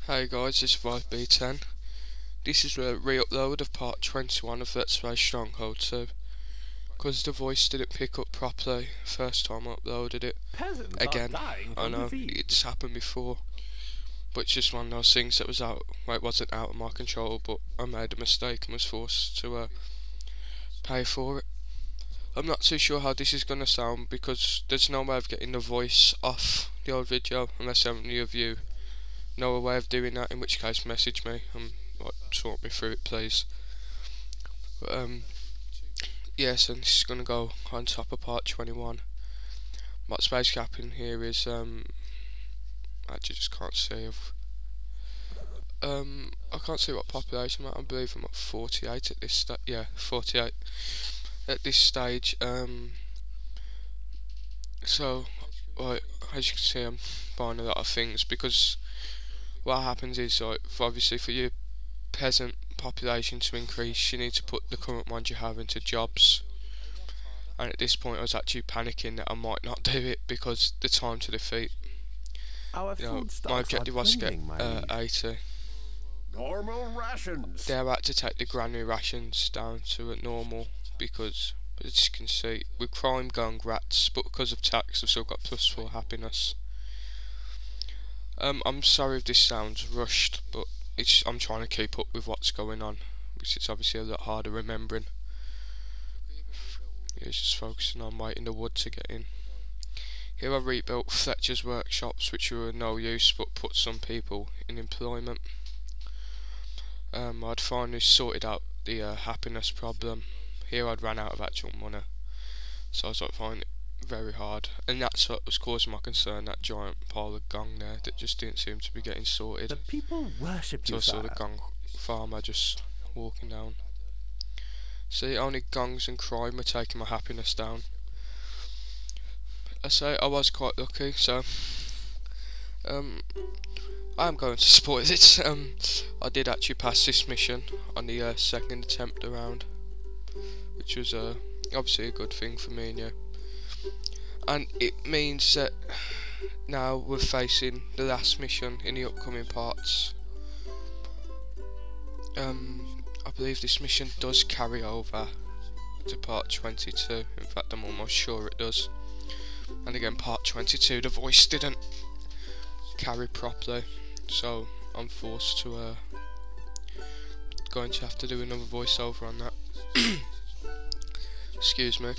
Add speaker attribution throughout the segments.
Speaker 1: Hey guys, this is B10. This is a re-upload of part 21 of Let's Play Stronghold 2. Because the voice didn't pick up properly first time I uploaded it.
Speaker 2: Peasants
Speaker 1: Again,
Speaker 2: are dying
Speaker 1: I
Speaker 2: from
Speaker 1: know,
Speaker 2: disease.
Speaker 1: it's happened before. But it's just one of those things that was out, well, it wasn't out of my control, but I made a mistake and was forced to pay for it. I'm not too sure how this is going to sound because there's no way of getting the voice off the old video unless any of you know a way of doing that, in which case message me and talk me through it please. But, yes, and this is going to go on top of part 21. What's basically happening here is actually just can't see. I can't see what population I'm at. I believe I'm at 48 at this stage. Yeah, 48 at this stage. So right, as you can see, I'm buying a lot of things because what happens is, like, obviously for your peasant population to increase, you need to put the current ones you have into jobs. And at this point I was actually panicking that I might not do it because the time to defeat,
Speaker 2: Our
Speaker 1: you know,
Speaker 2: food stocks
Speaker 1: my objective was to get
Speaker 2: dwindling, my liege.
Speaker 1: 80.
Speaker 3: Normal rations.
Speaker 1: They're about to take the granary rations down to a normal because, as you can see, with crime going rats, but because of tax I've still got +4 happiness. I'm sorry if this sounds rushed, but I'm trying to keep up with what's going on, which is obviously a lot harder remembering. It's just focusing on waiting the wood to get in. Here I rebuilt Fletcher's workshops, which were no use but put some people in employment. I'd finally sorted out the happiness problem. Here I'd ran out of actual money, so I was like finding it very hard, and that's what was causing my concern, that giant pile of gong there that just didn't seem to be getting sorted.
Speaker 2: The people worship
Speaker 1: So
Speaker 2: you,
Speaker 1: I saw
Speaker 2: sir.
Speaker 1: the gong farmer just walking down. See, only gongs and crime were taking my happiness down. I say I was quite lucky, so I'm going to spoil it. I did actually pass this mission on the second attempt around, which was obviously a good thing for me and you. And it means that now we're facing the last mission in the upcoming parts. I believe this mission does carry over to part 22. In fact, I'm almost sure it does. And again, part 22, the voice didn't carry properly, so I'm forced to going to have to do another voiceover on that. Excuse me.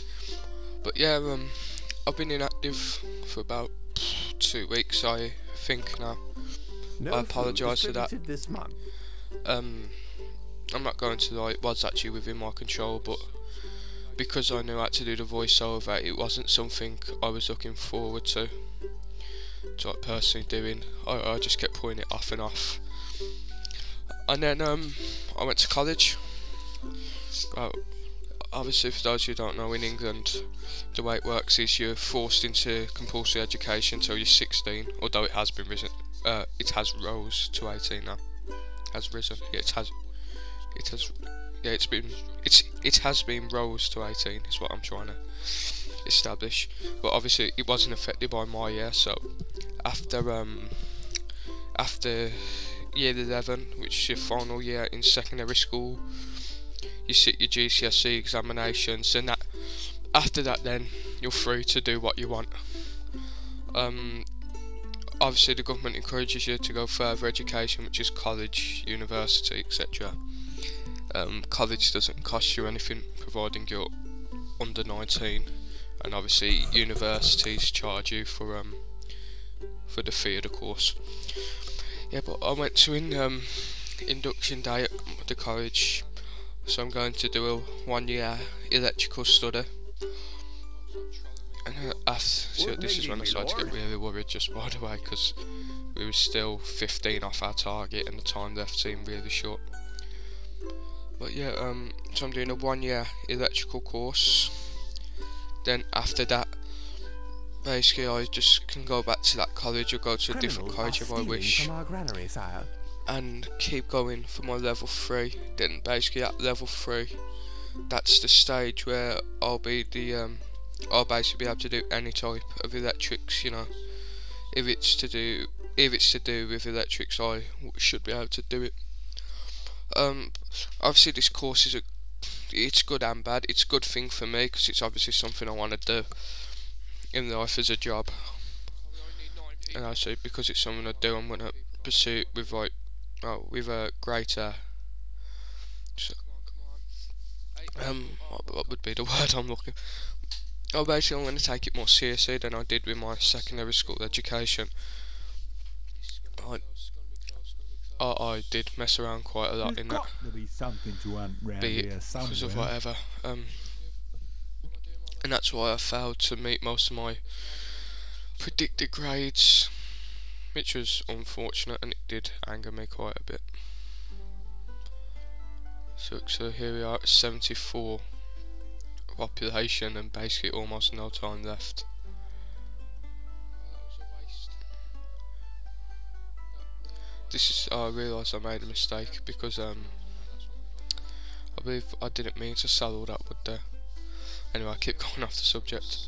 Speaker 1: But yeah, I've been inactive for about 2 weeks, I think now.
Speaker 2: No
Speaker 1: I apologise
Speaker 2: food
Speaker 1: for that.
Speaker 2: distributed this month.
Speaker 1: I'm not going to lie, it was actually within my control, but because I knew I had to do the voiceover, it wasn't something I was looking forward to like personally doing. I just kept putting it off and off. And then I went to college. Obviously, for those who don't know, in England the way it works is you're forced into compulsory education until you're 16, although it has been risen, it has rose to 18 now. Has risen, yeah, it has been rose to 18 is what I'm trying to establish. But obviously it wasn't affected by my year, so after year 11, which is your final year in secondary school, you sit your GCSE examinations, and that after that then you're free to do what you want. Obviously the government encourages you to go further education, which is college, university, etc. College doesn't cost you anything providing you're under 19, and obviously universities charge you for the fee of the course. Yeah, but I went to an induction day at the college, so I'm going to do a 1-year electrical study. And so this is when I started to get really worried, just by the way, because we were still 15 off our target and the time left seemed really short. But yeah, so I'm doing a 1-year electrical course. Then after that, basically I just can go back to that college or go to a different college if I wish,
Speaker 2: from our granary, sire.
Speaker 1: and keep going for my level 3. Then basically at level 3, that's the stage where I'll be the I'll basically be able to do any type of electrics, you know, if it's to do with electrics, I should be able to do it. Obviously this course it's good and bad. It's a good thing for me because it's obviously something I want to do in life as a job, and also because it's something I do, I'm going to pursue it with with a greater what would be the word I'm looking. Basically I'm going to take it more seriously than I did with my secondary school education. I did mess around quite a lot in that.
Speaker 4: There'll be something to hunt round
Speaker 1: Be
Speaker 4: here
Speaker 1: it because of
Speaker 4: somewhere.
Speaker 1: whatever, and that's why I failed to meet most of my predicted grades, which was unfortunate, and it did anger me quite a bit. So here we are at 74 population and basically almost no time left. I realised I made a mistake because I believe I didn't mean to sell all that wood there. Anyway, I keep going off the subject.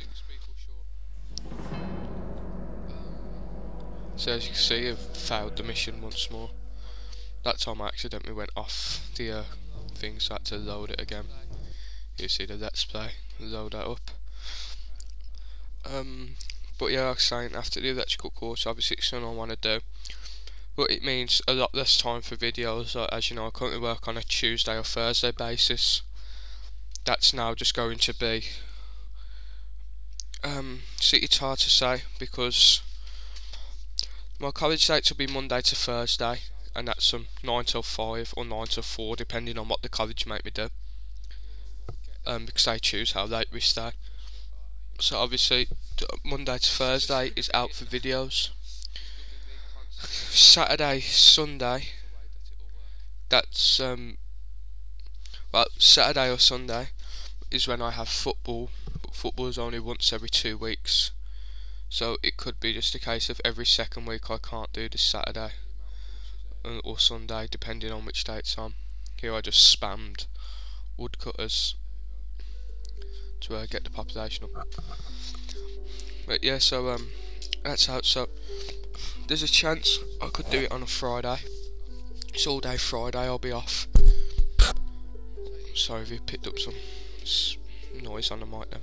Speaker 1: So as you can see, I've failed the mission once more. That time I accidentally went off the thing, so I had to load it again. You see the let's play, load that up. But yeah, like I was saying, after the electrical course, obviously it's something I want to do. But it means a lot less time for videos. As you know, I currently work on a Tuesday or Thursday basis. That's now just going to be see, it's hard to say because my college dates will be Monday to Thursday, and that's 9 till 5 or 9 till 4 depending on what the college make me do, because they choose how late we stay. So obviously Monday to Thursday is out for videos. Saturday, Sunday, that's well, Saturday or Sunday is when I have football, but football is only once every 2 weeks, so it could be just a case of every second week I can't do this Saturday or Sunday depending on which day it's on. Here I just spammed woodcutters to get the population up. But yeah, so that's how. So there's a chance I could do it on a Friday. It's all day Friday, I'll be off. Sorry if you picked up some noise on the mic then.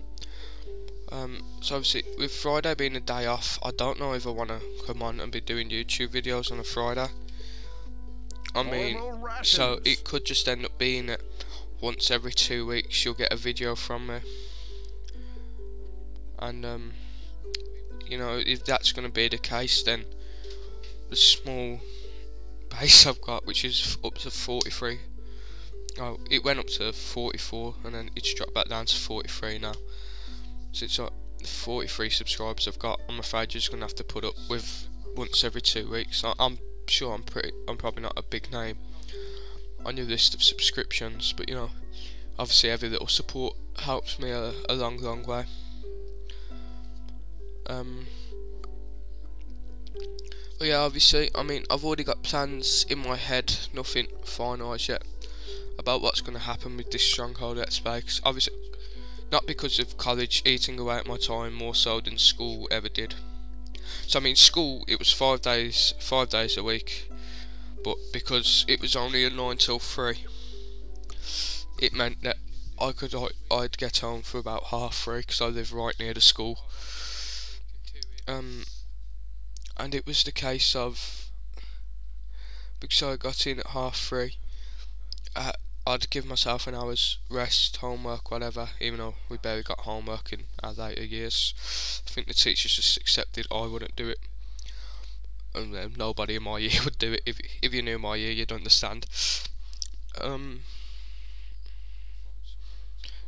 Speaker 1: So obviously with Friday being a day off, I don't know if I want to come on and be doing YouTube videos on a Friday. I mean, so it could just end up being that once every 2 weeks you'll get a video from me. And you know, if that's going to be the case, then the small base I've got, which is up to 43, oh, it went up to 44 and then it's dropped back down to 43 now, so it's like the 43 subscribers I've got. I'm afraid you're just going to have to put up with once every 2 weeks. I'm sure I'm probably not a big name on your list of subscriptions, but you know, obviously every little support helps me a long way. But yeah, obviously, I mean, I've already got plans in my head, nothing finalised yet, about what's going to happen with this stronghold let's play. Cause obviously, not because of college eating away at my time more so than school ever did. So I mean, school, it was 5 days a week, but because it was only a 9 till 3, it meant that I'd get home for about 3:30 because I live right near the school. And it was the case of, because I got in at 3:30, I'd give myself an hour's rest, homework, whatever, even though we barely got homework in our later years. I think the teachers just accepted I wouldn't do it, and nobody in my year would do it. If you knew my year, you'd understand.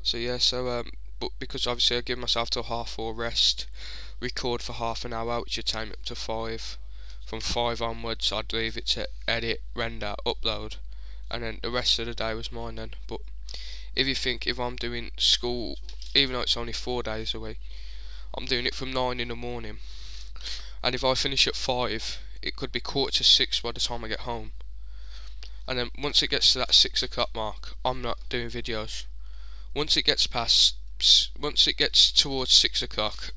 Speaker 1: So yeah, but because obviously I give myself till 4:30 rest, record for half an hour, which would take me up to 5. From 5 onwards, I'd leave it to edit, render, upload, and then the rest of the day was mine then. But if I'm doing school, even though it's only 4 days a week, I'm doing it from 9 in the morning, and if I finish at 5, it could be 5:45 by the time I get home. And then once it gets to that 6 o'clock mark, I'm not doing videos. Once it gets towards 6 o'clock,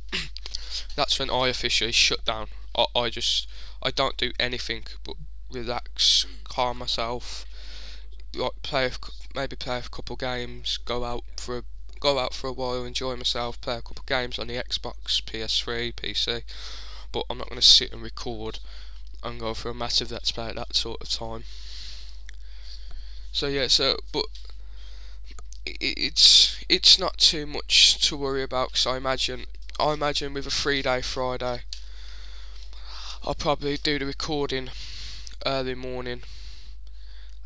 Speaker 1: that's when I officially shut down. I don't do anything but relax, calm myself, like maybe play a couple games, go out for a while, enjoy myself, play a couple games on the Xbox, PS3, PC. But I'm not going to sit and record and go for a massive let's play at that sort of time. So yeah, but it's not too much to worry about, because I imagine with a 3-day Friday, I'll probably do the recording early morning,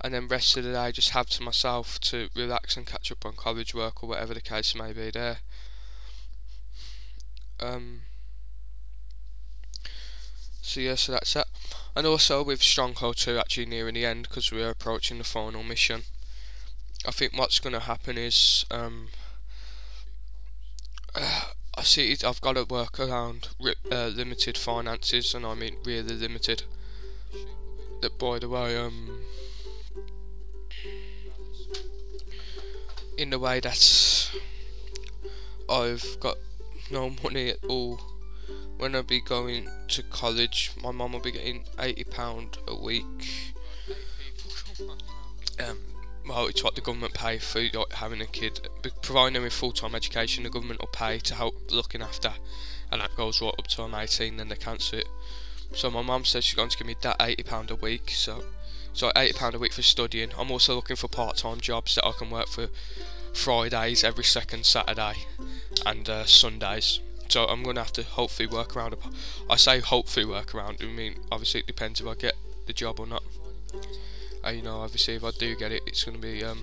Speaker 1: and then rest of the day just have to myself to relax and catch up on college work or whatever the case may be there. So yeah, so that's that. And also with Stronghold 2 actually nearing the end, because we are approaching the final mission, I think what's going to happen is I see I've got to work around limited finances, and I mean really limited. That, by the way, in the way that I've got no money at all. When I be going to college, my mum will be getting £80 a week. Well, it's what the government pay for, like, having a kid. Providing them with full-time education, the government will pay to help looking after, and that goes right up to I'm 18, then they cancel it. So my mum says she's going to give me that £80 a week. So £80 a week for studying. I'm also looking for part-time jobs that I can work for Fridays, every second Saturday, and Sundays. So I'm going to have to hopefully work around. I say hopefully work around, I mean obviously it depends if I get the job or not. You know, obviously if I do get it, it's going to be a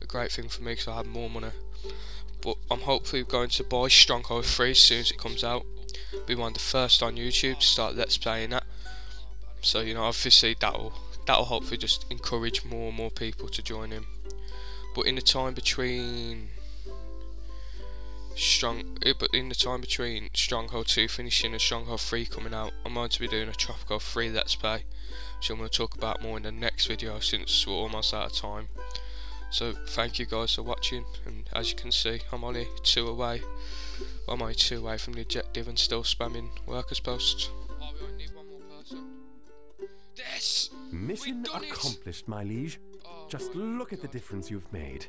Speaker 1: great thing for me, because I have more money. But I'm hopefully going to buy Stronghold 3 as soon as it comes out. Be one of the first on YouTube to start let's playing that. So you know, obviously that'll hopefully just encourage more and more people to join in. But in the time between Stronghold 2 finishing and Stronghold 3 coming out, I'm going to be doing a Tropico 3 let's play, which I'm going to talk about more in the next video, since we're almost out of time. So thank you guys for watching, and as you can see, I'm only 2 away. I'm only 2 away from the objective and still spamming workers post. Oh, we only need one more person. This!
Speaker 2: Mission accomplished, my liege.
Speaker 1: Oh,
Speaker 2: Just
Speaker 1: my
Speaker 2: look at the
Speaker 1: God.
Speaker 2: difference you've made.